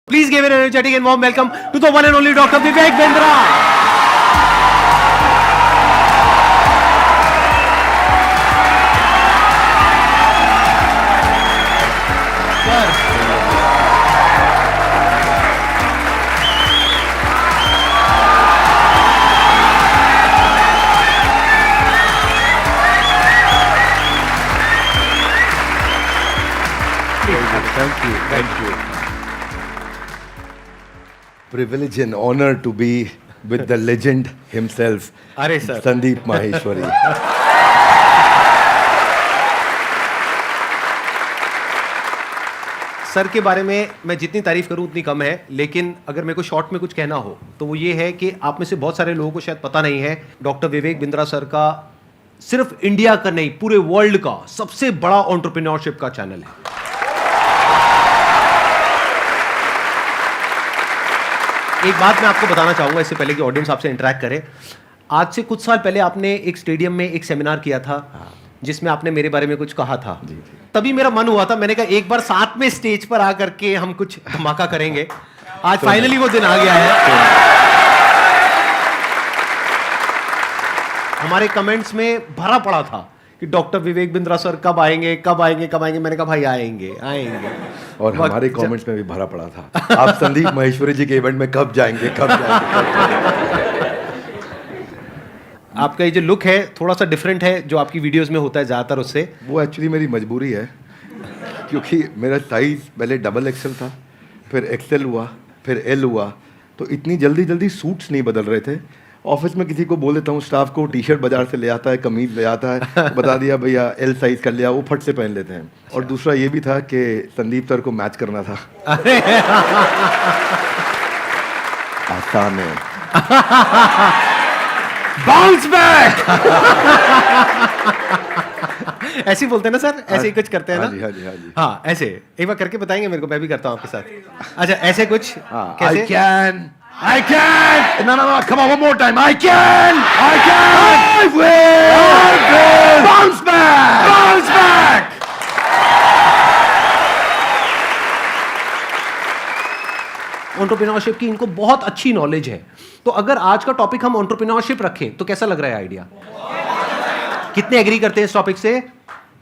Please give an energetic and warm welcome to the one and only Dr. Vivek Bindra. Thank you. Privilege and honor to be with the legend himself, अरे sir Sandeep Maheshwari. Sir के बारे में मैं जितनी तारीफ करूं उतनी कम है, लेकिन अगर मेरे को शॉर्ट में कुछ कहना हो तो वो ये है कि आप में से बहुत सारे लोगों को शायद पता नहीं है, डॉक्टर विवेक बिंद्रा सर का सिर्फ इंडिया का नहीं पूरे वर्ल्ड का सबसे बड़ा एंटरप्रेन्योरशिप का चैनल है। एक बात मैं आपको बताना चाहूंगा इससे पहले कि ऑडियंस आपसे इंटरेक्ट करे। आज से कुछ साल पहले आपने एक स्टेडियम में एक सेमिनार किया था जिसमें आपने मेरे बारे में कुछ कहा था। तभी मेरा मन हुआ था, मैंने कहा एक बार साथ में स्टेज पर आकर के हम कुछ धमाका करेंगे। आज फाइनली वो दिन आ गया है। हमारे कमेंट्स में भरा पड़ा था कि डॉक्टर विवेक बिंद्रा सर कब आएंगे कब आएंगे कब आएंगे। मैंने कहा भाई आएंगे आएंगे। और हमारे कमेंट्स में भी भरा पड़ा था, आप संदीप महेश्वरी जी के इवेंट में कब जाएंगे कब जाएंगे। आपका ये जो लुक है थोड़ा सा डिफरेंट है जो आपकी वीडियोस में होता है ज़्यादातर उससे। वो एक्चुअली मेरी मजबूरी है, क्योंकि मेरा साइज पहले डबल एक्सेल था, फिर एक्सेल हुआ, फिर एल हुआ, तो इतनी जल्दी जल्दी सूट्स नहीं बदल रहे थे। ऑफिस में किसी को बोल देता हूँ, स्टाफ को टी शर्ट बाजार से ले आता है, कमीज ले आता है, बता दिया भैया एल साइज कर लिया, वो फट से पहन लेते हैं। और दूसरा ये भी था कि संदीप सर को मैच करना था। आसान है। Bounce back. ऐसे ही बोलते हैं ना सर, ऐसे ही कुछ करते हैं ना। हाँ जी। हाँ ऐसे एक बार करके बताएंगे मेरे को, मैं भी करता हूँ आपके साथ। अच्छा ऐसे कुछ कैसे? I can! No, come on, one more time. I can! I will! Bounce back! Bounce back! Entrepreneurship की इनको बहुत अच्छी नॉलेज है। तो अगर आज का टॉपिक हम एंटरप्रेन्योरशिप रखें तो कैसा लग रहा है आइडिया? कितने एग्री करते हैं इस टॉपिक से?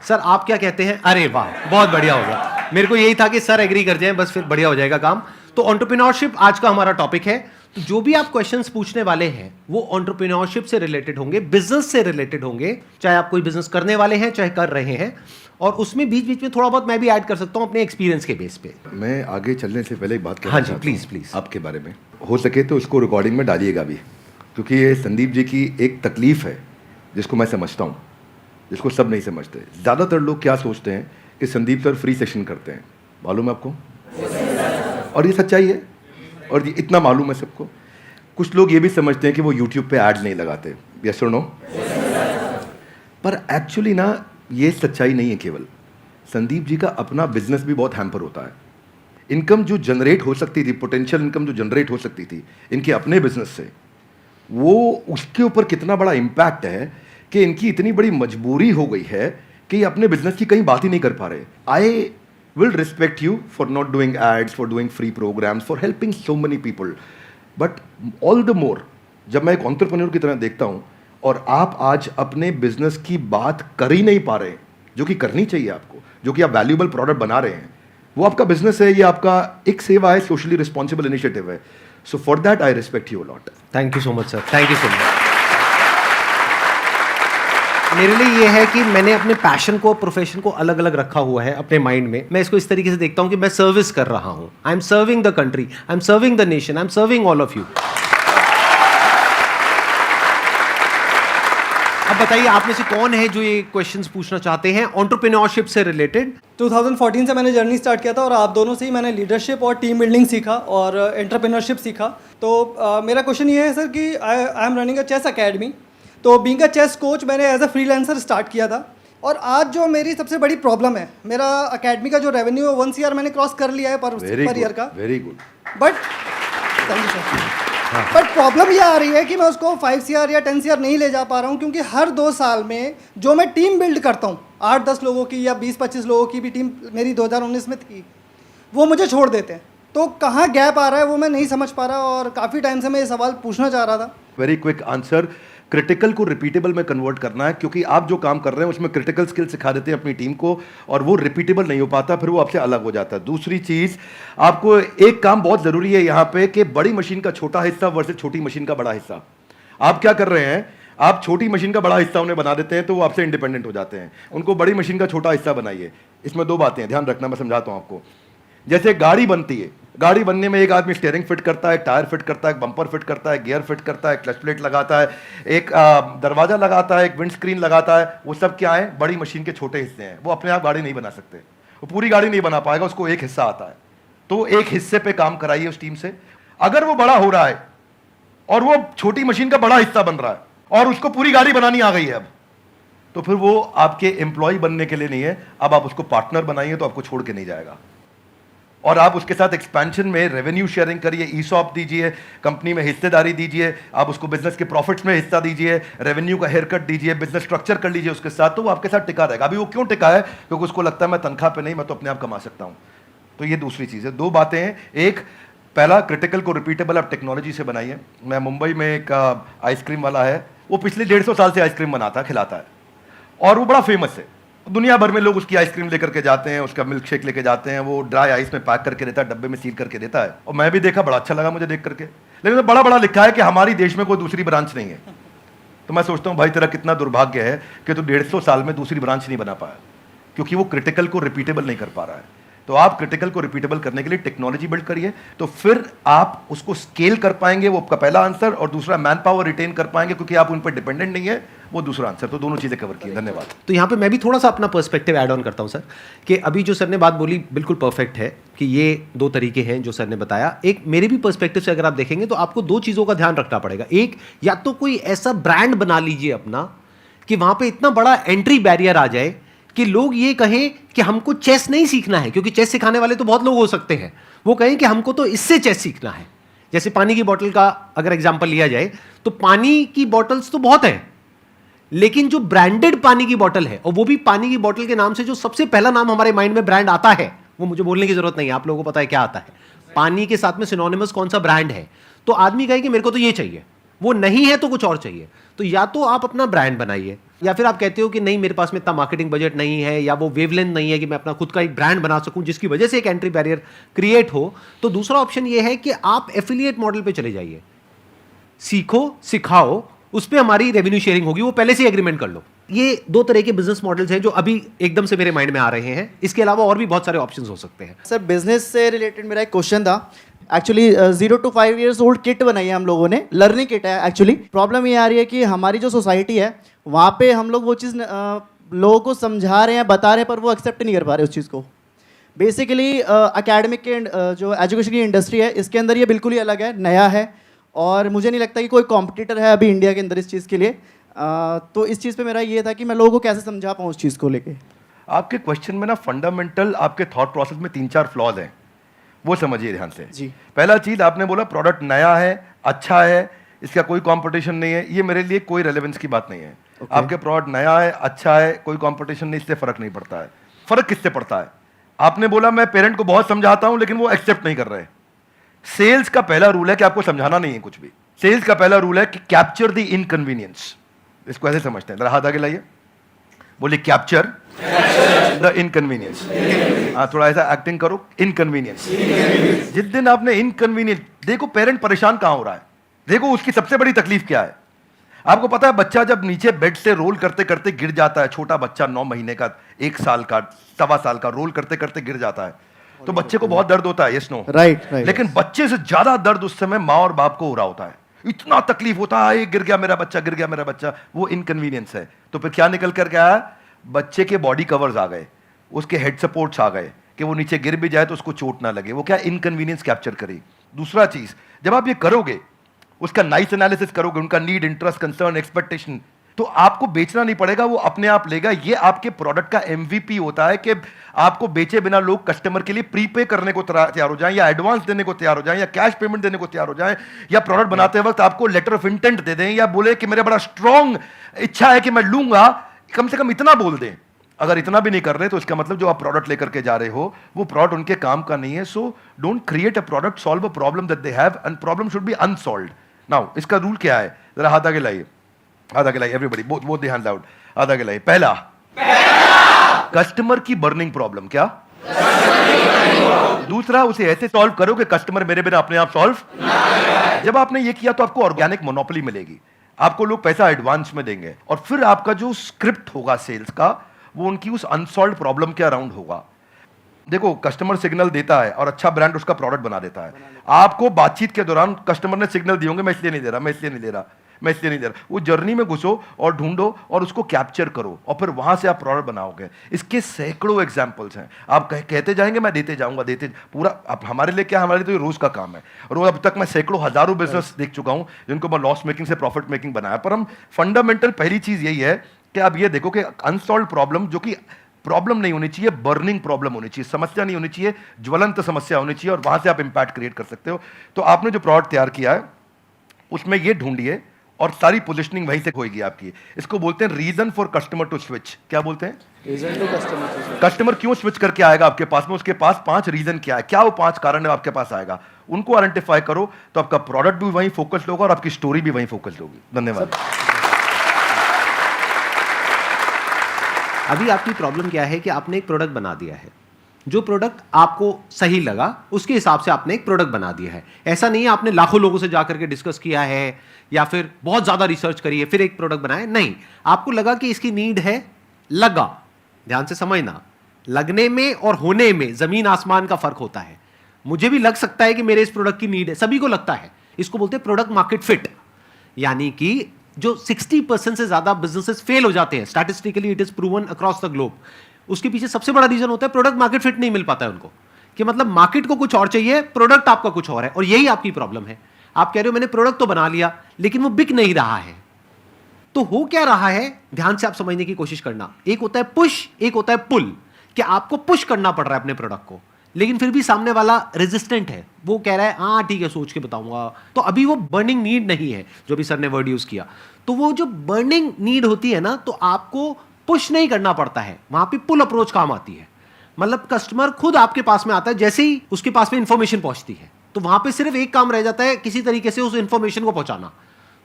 सर आप क्या कहते हैं? अरे वाह बहुत बढ़िया हो गया। मेरे को यही था कि सर एग्री कर जाएं, बस फिर बढ़िया हो जाएगा काम। तो एंटरप्रेन्योरशिप आज का हमारा टॉपिक है। तो जो भी आप क्वेश्चंस पूछने वाले हैं वो एंटरप्रेन्योरशिप से रिलेटेड होंगे, बिजनेस से रिलेटेड होंगे, चाहे आप कोई बिजनेस करने वाले हैं चाहे कर रहे हैं। और उसमें बीच बीच में थोड़ा बहुत मैं भी ऐड कर सकता हूं अपने एक्सपीरियंस के बेस पे। मैं आगे चलने से पहले एक बात कहना हाँ जी चाहता प्लीज हूं प्लीज। आपके बारे में, हो सके तो इसको रिकॉर्डिंग में डालिएगा भी, क्योंकि ये संदीप जी की एक तकलीफ है जिसको मैं समझता हूँ, जिसको सब नहीं समझते। ज़्यादातर लोग क्या सोचते हैं कि संदीप सर फ्री सेशन करते हैं, मालूम है आपको? और ये सच्चाई है, और ये इतना मालूम है सबको। कुछ लोग ये भी समझते हैं कि वो यूट्यूब पे ऐड नहीं लगाते, यस और नो? पर एक्चुअली ना ये सच्चाई नहीं है। केवल संदीप जी का अपना बिजनेस भी बहुत हैम्पर होता है। इनकम जो जनरेट हो सकती थी, पोटेंशियल इनकम जो जनरेट हो सकती थी इनके अपने बिजनेस से, वो उसके ऊपर कितना बड़ा इम्पैक्ट है कि इनकी इतनी बड़ी मजबूरी हो गई है कि ये अपने बिजनेस की कहीं बात ही नहीं कर पा रहे। आई will respect you for not doing ads, for doing free programs, for helping so many people. But all the more, जब मैं एक entrepreneur की तरह देखता हूँ और आप आज अपने बिजनेस की बात कर ही नहीं पा रहे हैं, जो कि करनी चाहिए आपको, जो कि आप वैल्यूएबल प्रोडक्ट बना रहे हैं, वो आपका बिजनेस है, ये आपका एक सेवा है, सोशली रिस्पॉन्सिबल इनिशिएटिव है। So for that I respect you a lot. Thank you so much sir, thank you so much. मेरे लिए ये है कि मैंने अपने पैशन को, प्रोफेशन को अलग अलग रखा हुआ है अपने माइंड में। मैं इसको इस तरीके से देखता हूं कि मैं सर्विस कर रहा हूं। I am serving the country, I am serving the nation, I am serving all of you. अब बताइए आप में से कौन है जो ये क्वेश्चंस पूछना चाहते हैं एंटरप्रेन्योरशिप से रिलेटेड? 2014 से मैंने जर्नी स्टार्ट किया था और आप दोनों से ही मैंने लीडरशिप और टीम बिल्डिंग सीखा और एंटरप्रेन्योरशिप सीखा। तो मेरा क्वेश्चन ये है सर कि I am running a chess academy. तो बीइंग अ चेस कोच मैंने एज अ फ्रीलांसर स्टार्ट किया था, और आज जो मेरी सबसे बड़ी प्रॉब्लम है, मेरा अकेडमी का जो रेवेन्यू है 1 CR मैंने क्रॉस कर लिया है पर ईयर का। Very good. But thank you sir. But problem ये आ रही है कि मैं उसको 5 CR या 10 CR नहीं ले जा पा रहा हूँ, क्योंकि हर 2 साल में जो मैं टीम बिल्ड करता हूँ, 8-10 लोगों की या 20-25 लोगों की भी टीम मेरी 2019 में थी, वो मुझे छोड़ देते हैं। तो कहाँ गैप आ रहा है वो मैं नहीं समझ पा रहा, और काफ़ी टाइम से मैं ये सवाल पूछना चाह रहा था। वेरी क्विक आंसर, क्रिटिकल को रिपीटेबल में कन्वर्ट करना है, क्योंकि आप जो काम कर रहे हैं उसमें क्रिटिकल स्किल सिखा देते हैं अपनी टीम को और वो रिपीटेबल नहीं हो पाता, फिर वो आपसे अलग हो जाता है। दूसरी चीज़, आपको एक काम बहुत ज़रूरी है यहाँ पे कि बड़ी मशीन का छोटा हिस्सा वर्सेस छोटी मशीन का बड़ा हिस्सा। आप क्या कर रहे हैं, आप छोटी मशीन का बड़ा हिस्सा उन्हें बना देते हैं तो वो आपसे इंडिपेंडेंट हो जाते हैं। उनको बड़ी मशीन का छोटा हिस्सा बनाइए। इसमें दो बातें हैं, ध्यान रखना, मैं समझाता हूँ आपको। जैसे गाड़ी बनती है, गाड़ी बनने में एक आदमी स्टीयरिंग फिट करता है, टायर फिट करता है, बम्पर फिट करता है, गियर फिट करता है, क्लच प्लेट लगाता है, एक दरवाजा लगाता है, एक विंड स्क्रीन लगाता है। वो सब क्या है, बड़ी मशीन के छोटे हिस्से हैं। वो अपने आप गाड़ी नहीं बना सकते, वो पूरी गाड़ी नहीं बना पाएगा, उसको एक हिस्सा आता है। तो एक हिस्से पे काम कराइए उस टीम से। अगर वो बड़ा हो रहा है और वो छोटी मशीन का बड़ा हिस्सा बन रहा है और उसको पूरी गाड़ी बनानी आ गई है अब, तो फिर वो आपके एम्प्लॉय बनने के लिए नहीं है, अब आप उसको पार्टनर बनाइए तो आपको छोड़ के नहीं जाएगा। और आप उसके साथ एक्सपेंशन में रेवेन्यू शेयरिंग करिए, ईसॉप दीजिए, कंपनी में हिस्सेदारी दीजिए, आप उसको बिजनेस के प्रॉफिट्स में हिस्सा दीजिए, रेवेन्यू का हेयर कट दीजिए, बिजनेस स्ट्रक्चर कर लीजिए उसके साथ, तो वो आपके साथ टिका रहेगा। अभी वो क्यों टिका है, क्योंकि उसको लगता है मैं तनख्वाह पे नहीं, मैं तो अपने आप कमा सकता हूं। तो ये दूसरी चीज़ है। दो बातें हैं, एक पहला क्रिटिकल को रिपीटेबल आप टेक्नोलॉजी से बनाइए। मैं मुंबई में एक आइसक्रीम वाला है, वो पिछले 150 साल से आइसक्रीम बनाता है, खिलाता है, और वो बड़ा फेमस है। दुनिया भर में लोग उसकी आइसक्रीम लेकर के जाते हैं, उसका मिल्क शेक लेके जाते हैं, वो ड्राई आइस में पैक करके देता है, डब्बे में सील करके देता है। और मैं भी देखा, बड़ा अच्छा लगा मुझे देख करके, लेकिन तो बड़ा बड़ा लिखा है कि हमारी देश में कोई दूसरी ब्रांच नहीं है। तो मैं सोचता हूँ भाई तेरा कितना दुर्भाग्य है कि तू 150 साल में दूसरी ब्रांच नहीं बना पाया, क्योंकि वो क्रिटिकल को रिपीटेबल नहीं कर पा रहा है। तो आप क्रिटिकल को रिपीटेबल करने के लिए टेक्नोलॉजी बिल्ड करिए, तो फिर आप उसको स्केल कर पाएंगे, वो आपका पहला आंसर। और दूसरा, मैन पावर रिटेन कर पाएंगे, क्योंकि आप उन पर डिपेंडेंट नहीं है, वो दूसरा आंसर। तो दोनों चीजें कवर की। धन्यवाद। तो यहाँ पे मैं भी थोड़ा सा अपना पर्सपेक्टिव ऐड ऑन करता हूँ सर, कि अभी जो सर ने बात बोली बिल्कुल परफेक्ट है कि ये दो तरीके हैं जो सर ने बताया। एक मेरे भी पर्सपेक्टिव से अगर आप देखेंगे तो आपको दो चीज़ों का ध्यान रखना पड़ेगा। एक, या तो कोई ऐसा ब्रांड बना लीजिए अपना कि वहाँ पे इतना बड़ा एंट्री बैरियर आ जाए कि लोग ये कहें कि हमको चेस नहीं सीखना है, क्योंकि चेस सिखाने वाले तो बहुत लोग हो सकते हैं, वो कहें कि हमको तो इससे चेस सीखना है। जैसे पानी की बोतल का अगर एग्जांपल लिया जाए तो पानी की बोतल्स तो बहुत हैं, लेकिन जो ब्रांडेड पानी की बोतल है, और वो भी पानी की बोतल के नाम से जो सबसे पहला नाम हमारे माइंड में ब्रांड आता है, वो मुझे बोलने की जरूरत नहीं है, आप लोगों को पता है क्या आता है। पानी के साथ में सिनोनिमस कौन सा ब्रांड है, तो आदमी कहे कि मेरे को तो ये चाहिए, वो नहीं है तो कुछ और चाहिए। तो या तो आप अपना ब्रांड बनाइए, या फिर आप कहते हो कि नहीं मेरे पास में इतना मार्केटिंग बजट नहीं है, या वो वेवलेंथ नहीं है कि मैं अपना खुद का एक ब्रांड बना सकूं जिसकी वजह से एक एंट्री बैरियर क्रिएट हो, तो दूसरा ऑप्शन ये है कि आप एफिलिएट मॉडल पे चले जाइए, सीखो, सिखाओ, उस पर हमारी रेवेन्यू शेयरिंग होगी, वो पहले से एग्रीमेंट कर लो। ये दो तरह के बिजनेस मॉडल्स हैं जो अभी एकदम से मेरे माइंड में आ रहे हैं। इसके अलावा और भी बहुत सारे ऑप्शंस हो सकते हैं। सर बिजनेस से रिलेटेड मेरा एक क्वेश्चन था। Actually 0 to 5 years old kit बनाई है हम लोगों ने, लर्निंग किट है। एक्चुअली प्रॉब्लम ये आ रही है कि हमारी जो सोसाइटी है वहाँ पे हम लोग वो चीज़ लोगों को समझा रहे हैं, बता रहे हैं, पर वो एक्सेप्ट नहीं कर पा रहे उस चीज़ को। बेसिकली एकेडमिक के जो एजुकेशन की इंडस्ट्री है इसके अंदर ये बिल्कुल ही अलग है, नया है, और मुझे नहीं लगता कि कोई कॉम्पिटिटर है अभी इंडिया के अंदर इस चीज़ के लिए। तो इस चीज़ पे मेरा ये था कि मैं लोगों को कैसे समझा पाऊँ उस चीज़ को लेके। आपके क्वेश्चन में ना फंडामेंटल आपके थॉट प्रोसेस में 3-4 फ्लॉज हैं, वो समझिए ध्यान से जी। पहला चीज, आपने बोला प्रोडक्ट नया है, अच्छा है, इसका कोई कंपटीशन नहीं है। ये मेरे लिए कोई रेलेवेंस की बात नहीं है। आपके प्रोडक्ट नया है, अच्छा है, कोई कंपटीशन नहीं, इससे फर्क नहीं पड़ता है। फर्क किससे पड़ता है? आपने बोला मैं पेरेंट को बहुत समझाता हूं लेकिन वो एक्सेप्ट नहीं कर रहे। सेल्स का पहला रूल है कि आपको समझाना नहीं है कुछ भी। सेल्स का पहला रूल है कि कैप्चर द इनकन्वीनियंस। इसको ऐसे समझते हैं, जरा हाथ आगे लाइए, बोलिए कैप्चर द इनकन्वीनियंस। थोड़ा ऐसा एक्टिंग करो, इनकन्वीनियंस। जिस दिन आपने इनकन्वीनियंस, देखो पेरेंट परेशान कहां हो रहा है, देखो उसकी सबसे बड़ी तकलीफ क्या है। आपको पता है बच्चा जब नीचे बेड से रोल करते करते गिर जाता है, छोटा बच्चा 9 महीने का, 1 साल का, 1.25 साल का, रोल करते करते गिर जाता है, तो बच्चे को बहुत दर्द होता है, यस नो? राइट। लेकिन बच्चे से ज्यादा दर्द उस समय माँ और बाप को हो रहा होता है। इतना तकलीफ होता है, गिर गया मेरा बच्चा, गिर गया मेरा बच्चा, वो इनकन्वीनियंस है। तो फिर क्या निकल कर गया? बच्चे के बॉडी कवर्स आ गए, उसके हेड सपोर्ट्स आ गए कि वो नीचे गिर भी जाए तो उसको चोट ना लगे। वो क्या इनकन्वीनियंस कैप्चर करे। दूसरा चीज, जब आप ये करोगे, उसका नाइस एनालिसिस करोगे, उनका नीड, इंटरेस्ट, कंसर्न, एक्सपेक्टेशन, तो आपको बेचना नहीं पड़ेगा, वो अपने आप लेगा। ये आपके प्रोडक्ट का एमवीपी होता है कि आपको बेचे बिना लोग कस्टमर के लिए प्रीपे करने को तैयार हो जाएं, या एडवांस देने को तैयार हो जाएं, या कैश पेमेंट देने को तैयार हो जाएं, या प्रोडक्ट बनाते वक्त आपको लेटर ऑफ इंटेंट दे दें, या बोले कि मेरा बड़ा स्ट्रॉन्ग इच्छा है कि मैं लूंगा, कम से कम इतना बोल दें। अगर इतना भी नहीं कर रहे तो इसका मतलब जो आप प्रोडक्ट लेकर के जा रहे हो वो प्रोडक्ट उनके काम का नहीं है. So don't create a product, solve a problem that they have and problem should be unsolved. Now इसका रूल क्या है, जरा हाथ आगे लाइए, हाथ आगे लाइए everybody, both the hands out, हाथ आगे लाइए. पहला कस्टमर की बर्निंग प्रॉब्लम, क्या? दूसरा उसे ऐसे सॉल्व करो कि कस्टमर मेरे बिना अपने आप सॉल्व. जब आपने ये किया तो आपको ऑर्गेनिक मोनोपोली मिलेगी, आपको लोग पैसा एडवांस में देंगे और फिर आपका जो स्क्रिप्ट होगा सेल्स का वो उनकी उस अनसॉल्व प्रॉब्लम के अराउंड होगा. देखो कस्टमर सिग्नल देता है और अच्छा ब्रांड उसका प्रोडक्ट बना देता है. आपको बातचीत के दौरान कस्टमर ने सिग्नल दिए होंगे मैं इसलिए नहीं दे रहा, मैं इसलिए नहीं दे रहा, मैं इसलिए नहीं दे रहा. वो जर्नी में घुसो और ढूंढो और उसको कैप्चर करो और फिर वहां से आप प्रोडक्ट बनाओगे. इसके सैकड़ों एग्जांपल्स हैं. आप कहते जाएंगे मैं देते जाऊंगा, देते पूरा. अब हमारे लिए क्या, हमारे लिए तो ये रोज का काम है. रोज अब तक मैं सैकड़ों हजारों बिजनेस देख चुका हूं जिनको मैं लॉस मेकिंग से प्रॉफिट मेकिंग बनाया. पर हम फंडामेंटल पहली चीज यही है कि आप ये देखो कि अनसॉल्व प्रॉब्लम, जो कि प्रॉब्लम नहीं होनी चाहिए, बर्निंग प्रॉब्लम होनी चाहिए, समस्या नहीं होनी चाहिए, ज्वलंत समस्या होनी चाहिए और वहां से आप इंपैक्ट क्रिएट कर सकते हो. तो आपने जो प्रोडक्ट तैयार किया है उसमें ये ढूंढिए और सारी पोजीशनिंग वहीं से होगी आपकी. इसको बोलते हैं reason for customer to switch. क्या बोलते हैं? Reason to customer. कस्टमर क्यों स्विच करके आएगा आपके पास में, उसके पास 5 रीजन क्या है, क्या वो 5 कारण है आपके पास आएगा. उनको आइडेंटिफाई करो तो आपका प्रोडक्ट भी वहीं फोकस्ड होगा और आपकी स्टोरी भी वहीं फोकस्ड होगी. धन्यवाद. अभी आपकी प्रॉब्लम क्या है कि आपने एक प्रोडक्ट बना दिया है, जो प्रोडक्ट आपको सही लगा उसके हिसाब से आपने एक प्रोडक्ट बना दिया है. ऐसा नहीं है आपने लाखों लोगों से जाकर के डिस्कस किया है या फिर बहुत ज्यादा रिसर्च करी है फिर एक प्रोडक्ट बनाया. नहीं, आपको लगा कि इसकी नीड है, लगा. ध्यान से समझना, लगने में और होने में जमीन आसमान का फर्क होता है. मुझे भी लग सकता है कि मेरे इस प्रोडक्ट की नीड है, सभी को लगता है. इसको बोलते हैं प्रोडक्ट मार्केट फिट. यानी कि जो 60% से ज्यादा बिजनेसेस फेल हो जाते हैं, statistically it is proven across the globe, उसके पीछे सबसे बड़ा रीजन होता है प्रोडक्ट मार्केट फिट नहीं मिल पाता है उनको. कि मतलब मार्केट को कुछ और चाहिए, प्रोडक्ट आपका कुछ और है. और यही आपकी प्रॉब्लम है. आप कह रहे हो मैंने प्रोडक्ट तो बना लिया लेकिन वो बिक नहीं रहा है. तो हो क्या रहा है, ध्यान से आप समझने की कोशिश करना. एक होता है पुश, एक होता है पुल. कि आपको पुश करना पड़ रहा है अपने प्रोडक्ट को, लेकिन फिर भी सामने वाला रेजिस्टेंट है. वो कह रहा है हाँ ठीक है सोच के बताऊंगा. तो अभी वो बर्निंग नीड नहीं है, जो भी सर ने वर्ड यूज किया. तो वो जो बर्निंग नीड होती है ना, तो आपको पुश नहीं करना पड़ता है, वहां पे पुल अप्रोच काम आती है. मतलब कस्टमर खुद आपके पास में आता है, जैसे ही उसके पास में इंफॉर्मेशन पहुंचती है तो वहां पे सिर्फ एक काम रह जाता है, किसी तरीके से उस इंफॉर्मेशन को पहुंचाना.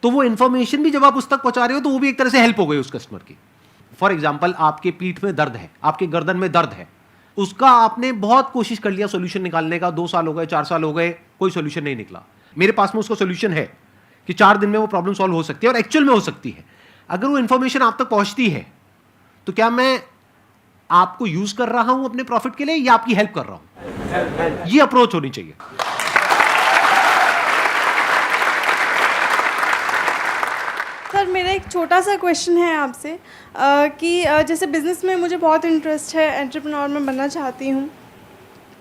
तो वो इंफॉर्मेशन भी जब आप उस तक पहुंचा रहे हो तो वो भी एक तरह से हेल्प हो गई उस कस्टमर की. फॉर एग्जाम्पल, आपके पीठ में दर्द है, आपके गर्दन में दर्द है, उसका आपने बहुत कोशिश कर लिया सोल्यूशन निकालने का, 2 साल हो गए, 4 साल हो गए, कोई सोल्यूशन नहीं निकला. मेरे पास में उसका सोल्यूशन है कि 4 दिन में वो प्रॉब्लम सॉल्व हो सकती है और एक्चुअल में हो सकती है. अगर वो इंफॉर्मेशन आप तक पहुंचती है तो क्या मैं आपको यूज कर रहा हूं अपने प्रॉफिट के लिए या आपकी हेल्प कर रहा हूं? ये अप्रोच होनी चाहिए. सर मेरा एक छोटा सा क्वेश्चन है आपसे कि जैसे बिज़नेस में मुझे बहुत इंटरेस्ट है, एंटरप्रेन्योर में बनना चाहती हूँ,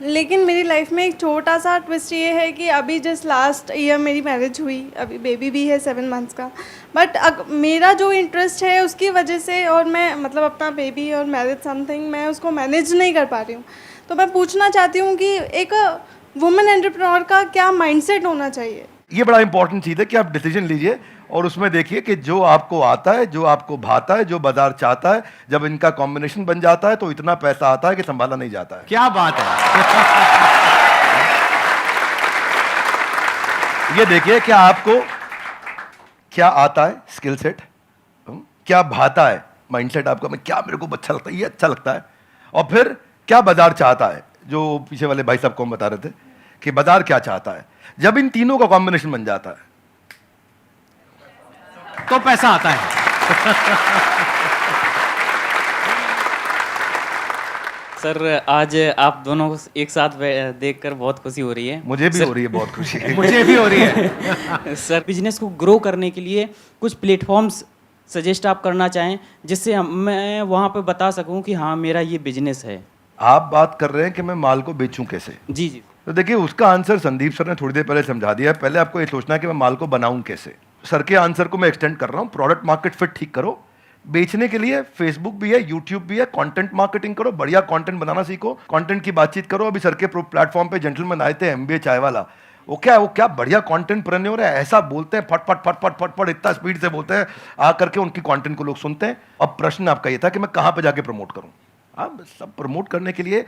लेकिन मेरी लाइफ में एक छोटा सा ट्विस्ट ये है कि अभी जस्ट लास्ट ईयर मेरी मैरिज हुई, अभी बेबी भी है 7 मंथ्स का. बट मेरा जो इंटरेस्ट है उसकी वजह से, और मैं मतलब अपना बेबी और मैरिज समथिंग मैं उसको मैनेज नहीं कर पा रही हूँ. तो मैं पूछना चाहती हूँ कि एक वुमेन एंटरप्रेन्योर का क्या माइंडसेट होना चाहिए? ये बड़ा इंपॉर्टेंट चीज़ है कि आप डिसीजन लीजिए और उसमें देखिए कि जो आपको आता है, जो आपको भाता है, जो बाजार चाहता है, जब इनका कॉम्बिनेशन बन जाता है तो इतना पैसा आता है कि संभाला नहीं जाता है. क्या बात है. ये देखिए क्या आपको क्या आता है, स्किल सेट, क्या भाता है, माइंडसेट आपका, मैं क्या मेरे को अच्छा लगता है, ये अच्छा लगता है, और फिर क्या बाजार चाहता है, जो पीछे वाले भाई साहब को हम बता रहे थे कि बाजार क्या चाहता है. जब इन तीनों का कॉम्बिनेशन बन जाता है तो पैसा आता है. सर आज आप दोनों को एक साथ देखकर बहुत खुशी हो रही है. मुझे भी हो रही है बहुत खुशी. मुझे भी हो रही है. सर बिजनेस को ग्रो करने के लिए कुछ प्लेटफॉर्म्स सजेस्ट आप करना चाहें जिससे मैं वहाँ पे बता सकूँ कि हाँ मेरा ये बिजनेस है. आप बात कर रहे हैं कि मैं माल को बेचूं कैसे. जी जी. तो देखिए उसका आंसर संदीप सर ने थोड़ी देर पहले समझा दिया है. पहले आपको ये सोचना है कि मैं माल को बनाऊं कैसे. सर के आंसर को मैं एक्सटेंड कर रहा हूं. प्रोडक्ट मार्केट फिट ठीक करो. बेचने के लिए फेसबुक भी है, यूट्यूब भी है, कंटेंट मार्केटिंग करो, बढ़िया कंटेंट बनाना सीखो, कंटेंट की बातचीत करो. अभी सर के प्लेटफॉर्म पे जेंटलमैन आए थे, MBA चाय वाला, वो क्या बढ़िया कंटेंट प्रेन्योर है, ऐसा बोलते हैं फट फट फट फट फट फट इतना स्पीड से बोलते हैं, आकर के उनकी कंटेंट को लोग सुनते हैं। अब प्रश्न आपका ये था कि मैं कहां पे जाके प्रमोट करूं। आप सब प्रमोट करने के लिए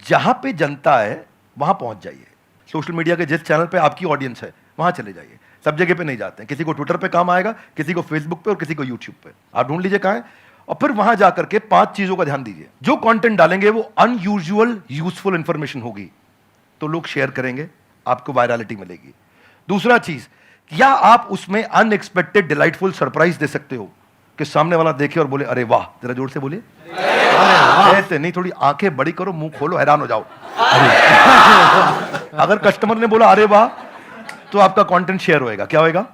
जहां पे जनता है वहां पहुंच जाइए। सोशल मीडिया के जिस चैनल पे आपकी ऑडियंस है वहां चले जाइए, सब जगह पे नहीं जाते हैं। किसी को ट्विटर पे काम आएगा, किसी को फेसबुक पे और किसी को यूट्यूब पे। आप ढूंढ लीजिए कहां है और फिर वहां जाकर के 5 चीजों का ध्यान दीजिए। जो कंटेंट डालेंगे वो अनयूजुअल यूजफुल इंफॉर्मेशन होगी तो लोग शेयर करेंगे, आपको वायरलिटी मिलेगी। दूसरा चीज, क्या आप उसमें अनएक्सपेक्टेड डिलाइटफुल सरप्राइज दे सकते हो कि सामने वाला देखे और बोले अरे वाह, जरा जोर से बोलिए ऐसे नहीं, थोड़ी आंखें बड़ी करो, मुंह खोलो, हैरान हो जाओ। अगर कस्टमर ने बोला अरे वाह तो आपका कंटेंट शेयर होएगा। क्या होएगा?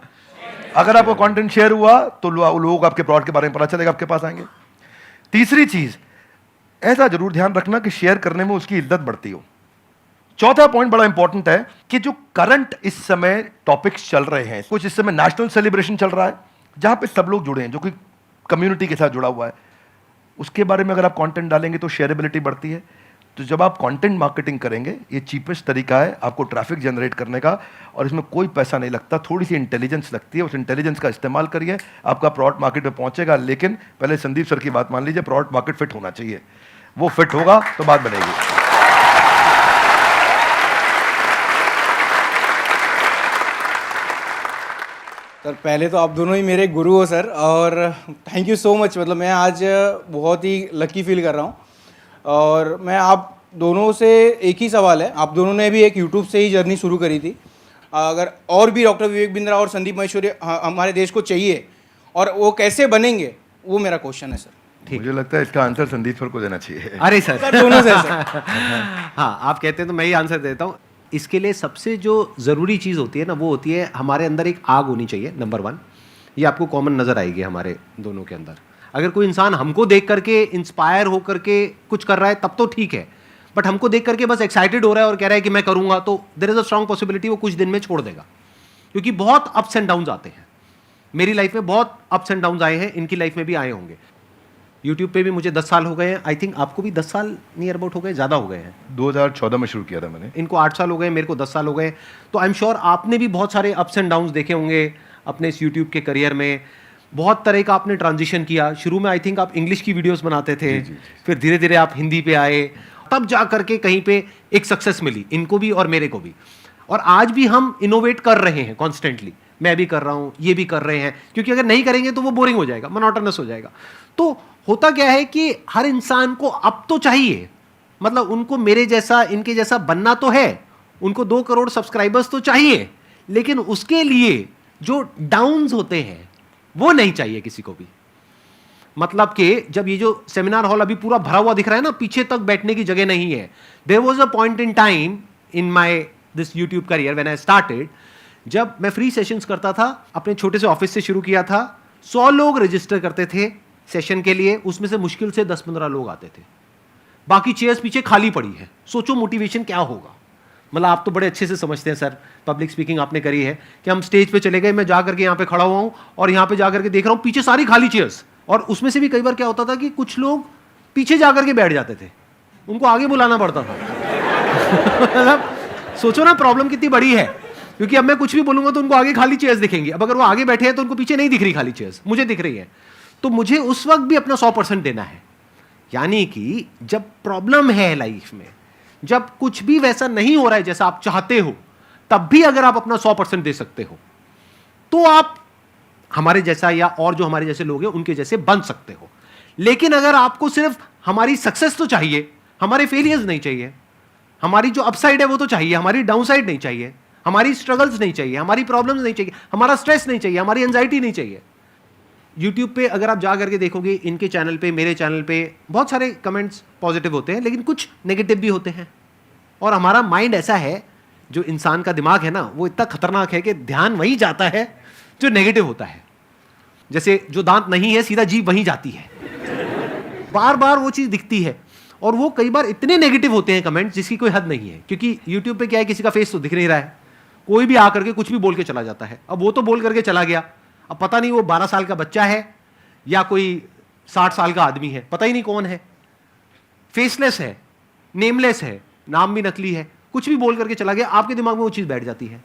अगर आपका कंटेंट शेयर हुआ तो लोग आपके प्रोडक्ट के बारे में पता चलेगा, आपके पास आएंगे। तीसरी चीज, ऐसा जरूर ध्यान रखना कि शेयर करने में उसकी इज्जत बढ़ती हो। चौथा पॉइंट बड़ा इंपॉर्टेंट है कि जो करंट इस समय टॉपिक्स चल रहे हैं, कुछ इस समय नेशनल सेलिब्रेशन चल रहा है जहां पे सब लोग जुड़े हैं, जो कि कम्युनिटी के साथ जुड़ा हुआ है, उसके बारे में अगर आप कंटेंट डालेंगे तो शेयरेबिलिटी बढ़ती है। तो जब आप कंटेंट मार्केटिंग करेंगे, ये चीपेस्ट तरीका है आपको ट्रैफिक जनरेट करने का, और इसमें कोई पैसा नहीं लगता, थोड़ी सी इंटेलिजेंस लगती है। उस इंटेलिजेंस का इस्तेमाल करिए, आपका प्रोडक्ट मार्केट में पहुंचेगा। लेकिन पहले संदीप सर की बात मान लीजिए, प्रोडक्ट मार्केट फिट होना चाहिए। वो फिट होगा तो बात बनेगी। सर पहले तो आप दोनों ही मेरे गुरु हो सर, और थैंक यू सो मच। मतलब मैं आज बहुत ही लकी फील कर रहा हूँ। और मैं आप दोनों से एक ही सवाल है, आप दोनों ने भी एक यूट्यूब से ही जर्नी शुरू करी थी, अगर और भी डॉक्टर विवेक बिंद्रा और संदीप महेश्वरी हमारे देश को चाहिए और वो कैसे बनेंगे, वो मेरा क्वेश्चन है सर। मुझे लगता है इसका आंसर संदीप सर को देना चाहिए। अरे सर सर दोनों से सर। हाँ, आप कहते हैं तो मैं ही आंसर देता हूँ। इसके लिए सबसे जो ज़रूरी चीज़ होती है ना, वो होती है हमारे अंदर एक आग होनी चाहिए, नंबर 1। ये आपको कॉमन नज़र आएगी हमारे दोनों के अंदर। अगर कोई इंसान हमको देख करके इंस्पायर हो करके कुछ कर रहा है तब तो ठीक है, बट हमको देख करके बस एक्साइटेड हो रहा है और कह रहा है कि मैं करूँगा, तो there is a strong possibility वो कुछ दिन में छोड़ देगा। क्योंकि बहुत अप्स एंड डाउन्स आते हैं। मेरी लाइफ में बहुत अप्स एंड डाउन्स आए हैं, इनकी लाइफ में भी आए होंगे। यूट्यूब पे भी मुझे 10 साल हो गए हैं, आई थिंक आपको भी 10 साल नियर अबाउट हो गए, ज़्यादा हो गए हैं। 2014 में शुरू किया था मैंने। इनको 8 साल हो गए, मेरे को 10 साल हो गए। तो आई एम श्योर आपने भी बहुत सारे अप्स एंड डाउन्स देखे होंगे अपने इस यूट्यूब के करियर में। बहुत तरह का आपने ट्रांजिशन किया। शुरू में आई थिंक आप इंग्लिश की वीडियोस बनाते थे, फिर धीरे धीरे आप हिंदी पे आए, तब जा करके कहीं पे एक सक्सेस मिली इनको भी और मेरे को भी। और आज भी हम इनोवेट कर रहे हैं कॉन्स्टेंटली। मैं भी कर रहा हूँ, ये भी कर रहे हैं, क्योंकि अगर नहीं करेंगे तो वो बोरिंग हो जाएगा, मोनोटोनस हो जाएगा। तो होता क्या है कि हर इंसान को अब तो चाहिए, मतलब उनको मेरे जैसा इनके जैसा बनना तो है, उनको 2 करोड़ सब्सक्राइबर्स तो चाहिए, लेकिन उसके लिए जो डाउन्स होते हैं वो नहीं चाहिए किसी को भी। मतलब कि जब ये जो सेमिनार हॉल अभी पूरा भरा हुआ दिख रहा है ना, पीछे तक बैठने की जगह नहीं है। There was a point in time in my this YouTube career when I started, जब मैं फ्री सेशंस करता था, अपने छोटे से ऑफिस से शुरू किया था। 100 लोग रजिस्टर करते थे सेशन के लिए, उसमें से मुश्किल से 10-15 लोग आते थे, बाकी चेयर्स पीछे खाली पड़ी है। सोचो मोटिवेशन क्या होगा। मतलब आप तो बड़े अच्छे से समझते हैं सर, पब्लिक स्पीकिंग आपने करी है, कि हम स्टेज पे चले गए, मैं जा करके यहाँ पे खड़ा हुआ हूँ और यहाँ पे जा करके देख रहा हूँ पीछे सारी खाली चेयर्स, और उसमें से भी कई बार क्या होता था कि कुछ लोग पीछे जा करके बैठ जाते थे, उनको आगे बुलाना पड़ता था। मतलब सोचो ना प्रॉब्लम कितनी बड़ी है, क्योंकि अब मैं कुछ भी बोलूंगा तो उनको आगे खाली चेयर्स दिखेंगी। अब अगर वो आगे बैठे हैं तो उनको पीछे नहीं दिख रही खाली चेयर्स, मुझे दिख रही है। तो मुझे उस वक्त भी अपना 100% देना है। यानी कि जब प्रॉब्लम है लाइफ में, जब कुछ भी वैसा नहीं हो रहा है जैसा आप चाहते हो, तब भी अगर आप अपना 100% दे सकते हो तो आप हमारे जैसा या और जो हमारे जैसे लोग हैं उनके जैसे बन सकते हो। लेकिन अगर आपको सिर्फ हमारी सक्सेस तो चाहिए, हमारे फेलियर्स नहीं चाहिए, हमारी जो अपसाइड है वो तो चाहिए, हमारी डाउनसाइड नहीं चाहिए, हमारी स्ट्रगल्स नहीं चाहिए, हमारी प्रॉब्लम्स नहीं चाहिए, हमारा स्ट्रेस नहीं चाहिए, हमारी एंजाइटी नहीं चाहिए। यूट्यूब पे अगर आप जा करके देखोगे, इनके चैनल पे, मेरे चैनल पे बहुत सारे कमेंट्स पॉजिटिव होते हैं, लेकिन कुछ नेगेटिव भी होते हैं। और हमारा माइंड ऐसा है, जो इंसान का दिमाग है ना, वो इतना खतरनाक है कि ध्यान वहीं जाता है जो नेगेटिव होता है। जैसे जो दांत नहीं है, सीधा जीभ वहीं जाती है, बार बार वो चीज़ दिखती है। और वो कई बार इतने नेगेटिव होते हैं कमेंट्स जिसकी कोई हद नहीं है, क्योंकि यूट्यूब पे क्या है, किसी का फेस तो दिख नहीं रहा है, कोई भी आकर के कुछ भी बोल के चला जाता है। अब वो तो बोल करके चला गया, अब पता नहीं वो 12 साल का बच्चा है या कोई 60 साल का आदमी है, पता ही नहीं कौन है, फेसलेस है, नेमलेस है, नाम भी नकली है, कुछ भी बोल करके चला गया, आपके दिमाग में वो चीज़ बैठ जाती है।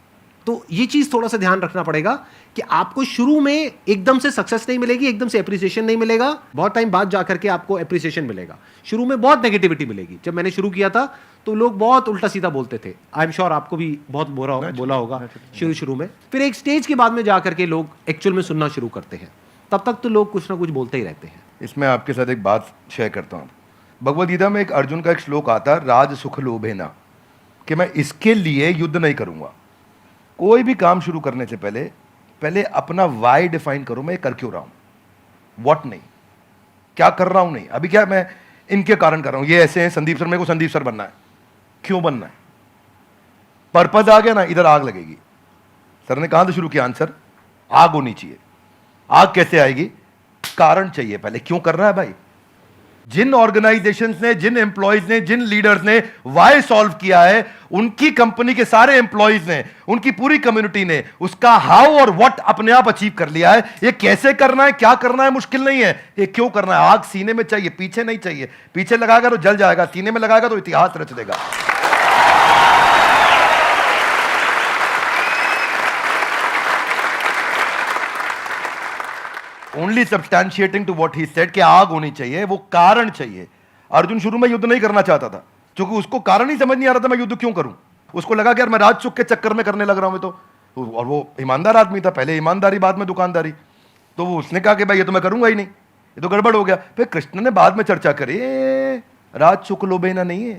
तो ये चीज़ थोड़ा सा ध्यान रखना पड़ेगा कि आपको शुरू में एकदम से सक्सेस नहीं मिलेगी, एकदम से एप्रिसिएशन नहीं मिलेगा, बहुत टाइम बाद जाकर के आपको एप्रिसिएशन मिलेगा। शुरू में बहुत नेगेटिविटी मिलेगी। जब मैंने शुरू किया था तो लोग बहुत उल्टा सीधा बोलते थे, आई एम श्योर आपको भी बहुत बोला होगा शुरू में। फिर एक स्टेज के बाद में जाकर के लोग एक्चुअल में सुनना शुरू करते हैं, तब तक तो लोग कुछ ना कुछ बोलते ही रहते हैं। इसमें आपके साथ एक बात शेयर करता हूँ। भगवद गीता में एक अर्जुन का एक श्लोक आता है, राज सुख लोभे ना, कि मैं इसके लिए युद्ध नहीं करूँगा। कोई भी काम शुरू करने से पहले अपना वाई डिफाइन करो, मैं कर क्यों रहा हूँ, व्हाट नहीं, क्या कर रहा हूँ नहीं। अभी क्या मैं इनके कारण कर रहा हूँ, ये ऐसे हैं संदीप सर, मेरे को संदीप सर बनना है, क्यों बनना है, पर्पज आ गया ना, इधर आग लगेगी। सर ने कहां से शुरू किया आंसर, आग होनी चाहिए। आग कैसे आएगी, कारण चाहिए पहले, क्यों कर रहा है भाई। जिन ऑर्गेनाइजेशंस ने, जिन एम्प्लॉयज ने, जिन लीडर्स ने वाई सॉल्व किया है, उनकी कंपनी के सारे एम्प्लॉयज ने, उनकी पूरी कम्युनिटी ने उसका हाउ और व्हाट अपने आप अचीव कर लिया है। ये कैसे करना है, क्या करना है मुश्किल नहीं है, ये क्यों करना है। आग सीने में चाहिए, पीछे नहीं चाहिए। पीछे लगाएगा तो जल जाएगा, सीने में लगाएगा तो इतिहास रच देगा। Only substantiating to what he said कि आग होनी चाहिए, वो कारण चाहिए। अर्जुन शुरू में युद्ध नहीं करना चाहता था, क्योंकि उसको कारण ही समझ नहीं आ रहा था मैं युद्ध क्यों करूं। उसको लगा कि यार मैं राजसुख के चक्कर में करने लग रहा हूं मैं तो। और वो ईमानदार आदमी था, पहले ईमानदारी बाद में दुकानदारी। तो वो उसने कहा कि भाई ये तो मैं करूंगा ही नहीं, ये तो गड़बड़ हो गया। फिर कृष्ण ने बाद में चर्चा करी, राजसुख लोभेना नहीं है,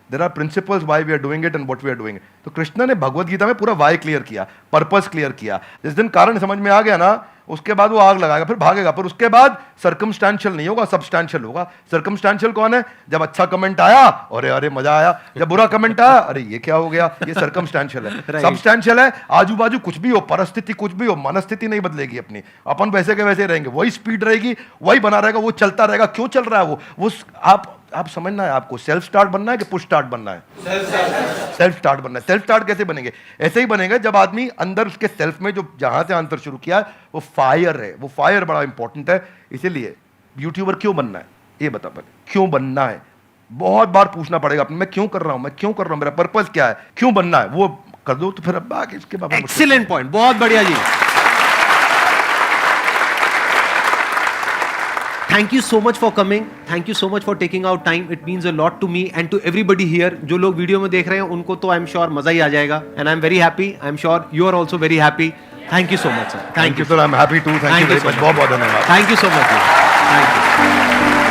there are principles why we are doing it and what we are doing. तो कृष्ण ने भगवद गीता में पूरा वाई क्लियर किया, पर्पस क्लियर किया। जिस दिन कारण समझ में आ गया ना, उसके बाद वो आग लगाएगा, फिर भागेगा। पर उसके बाद सर्कमस्टेंशियल नहीं होगा, सब्सटेंशियल होगा। सर्कमस्टेंशियल कौन है, जब अच्छा कमेंट आया अरे अरे मजा आया, जब बुरा कमेंट आया अरे ये क्या हो गया, ये सर्कमस्टेंशियल है। सब्सटेंशियल है, आजू बाजू कुछ भी हो, परिस्थिति कुछ भी हो, मनस्थिति नहीं बदलेगी अपनी, अपन वैसे के वैसे रहेंगे, वही स्पीड रहेगी, वही बना रहेगा, वो चलता रहेगा। क्यों चल रहा है वो आप समझना है आपको, सेल्फ स्टार्ट बनना है कि पुश स्टार्ट बनना है। सेल्फ स्टार्ट बनना है। सेल्फ स्टार्ट कैसे बनेंगे, ऐसे ही बनेगा जब आदमी अंदर उसके सेल्फ में जो जहां से आंसर शुरू किया वो फायर है। वो फायर बड़ा इंपॉर्टेंट है। इसीलिए यूट्यूबर क्यों बनना है, ये बता पहले, क्यों बनना है। बहुत बार पूछना पड़ेगा अपने, मैं क्यों कर रहा हूं, मैं क्यों कर रहा हूं, मेरा पर्पस क्या है, क्यों बनना है, वो कर दो तो फिर अब बाकी इसके बाद। एक्सीलेंट पॉइंट, बहुत बढ़िया जी। Thank you so much for coming. Thank you so much for taking out time. It means a lot to me and to everybody here. जो लोग वीडियो में देख रहे हैं उनको तो I'm sure मजा ही आ जाएगा. And I'm very happy. I'm sure you are also very happy. Thank you so much, sir. Thank you, sir. I'm happy too. Thank you very much. बहुत बहुत धन्यवाद. Thank you so much. Thank you.